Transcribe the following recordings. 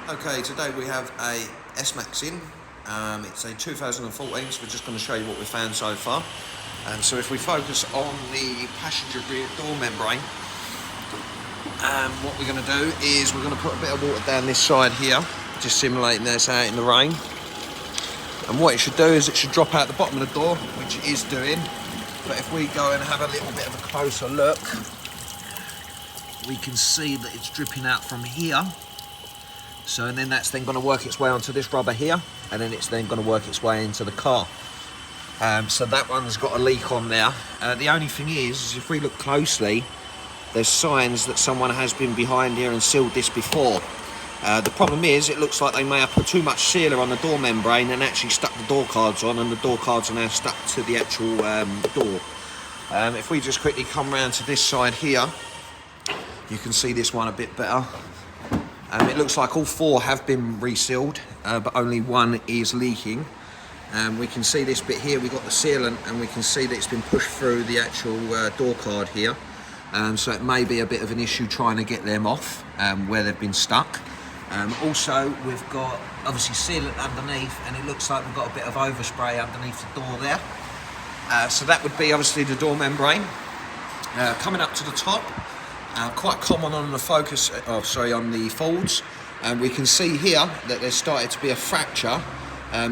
Okay, today we have a S-Max in. It's a 2014, so we're just going to show you what we found so far. So if we focus on the passenger rear door membrane, what we're going to do is we're going to put a bit of water down this side here, just simulating this out in the rain. And what it should do is it should drop out the bottom of the door, which it is doing. But if we go and have a little bit of a closer look, we can see that it's dripping out from here. So and then that's then going to work its way onto this rubber here, and then it's then going to work its way into the car. So that one's got a leak on there. The only thing is if we look closely, there's signs that someone has been behind here and sealed this before. The problem is it looks like they may have put too much sealer on the door membrane and actually stuck the door cards on, and the door cards are now stuck to the actual door. If we just quickly come round to this side here, you can see this one a bit better. It looks like all four have been resealed, but only one is leaking. We can see this bit here, we've got the sealant, and we can see that it's been pushed through the actual door card here. So it may be a bit of an issue trying to get them off where they've been stuck. Also, we've got obviously sealant underneath, and it looks like we've got a bit of overspray underneath the door there. So that would be obviously the door membrane. Coming up to the top, quite common on the on the folds. We can see here that there's started to be a fracture.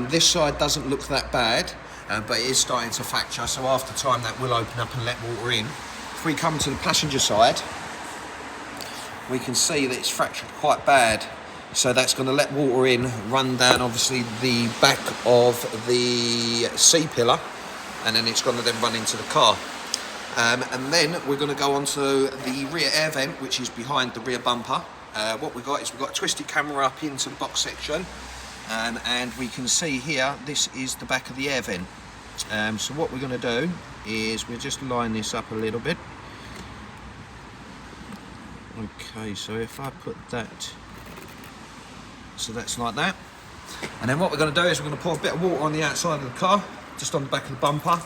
This side doesn't look that bad, but it is starting to fracture, so after time that will open up and let water in. If we come to the passenger side, we can see that it's fractured quite bad, so that's going to let water in, run down obviously the back of the C-pillar, and then it's going to then run into the car. And then we're going to go on to the rear air vent, which is behind the rear bumper. What we've got a twisted camera up into the box section, and we can see here this is the back of the air vent. So what we're going to do is we'll just line this up a little bit. Okay, so if I put that, so that's like that. And then what we're going to do is we're going to pour a bit of water on the outside of the car, just on the back of the bumper.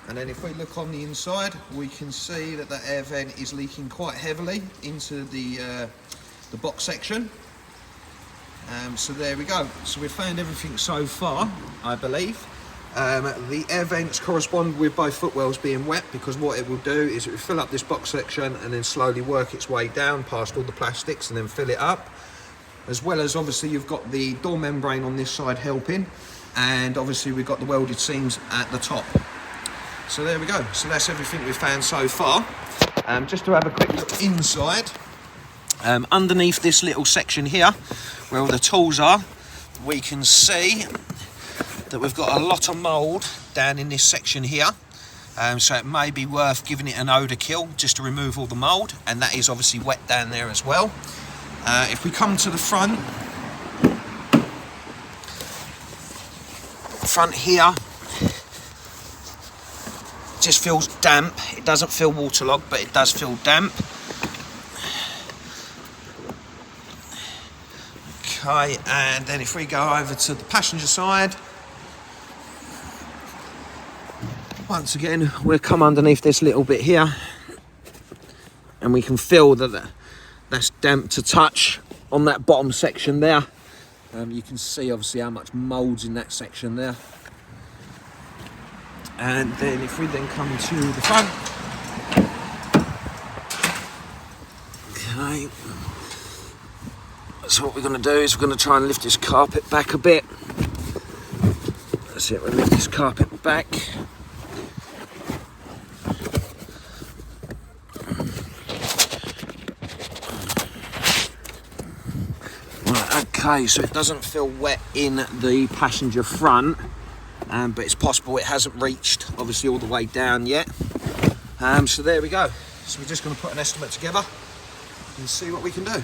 And then if we look on the inside, we can see that the air vent is leaking quite heavily into the box section. So there we go. So we've found everything so far, I believe. The air vents correspond with both footwells being wet, because what it will do is it will fill up this box section and then slowly work its way down past all the plastics and then fill it up. As well as obviously you've got the door membrane on this side helping, and obviously we've got the welded seams at the top. So there we go. So that's everything we've found so far. Just to have a quick look inside, underneath this little section here where all the tools are, we can see that we've got a lot of mould down in this section here. So it may be worth giving it an odour kill just to remove all the mould, and that is obviously wet down there as well. If we come to the front here, it just feels damp. It doesn't feel waterlogged, but it does feel damp. Okay, and then if we go over to the passenger side, once again we'll come underneath this little bit here, and we can feel that that's damp to touch on that bottom section there. You can see obviously how much mould's in that section there. And then if we then come to the front, okay, so what we're going to do is we're going to try and lift this carpet back a bit. That's it, we'll lift this carpet back. Right, okay, so it doesn't feel wet in the passenger front. But it's possible it hasn't reached obviously all the way down yet. So there we go. So we're just going to put an estimate together and see what we can do.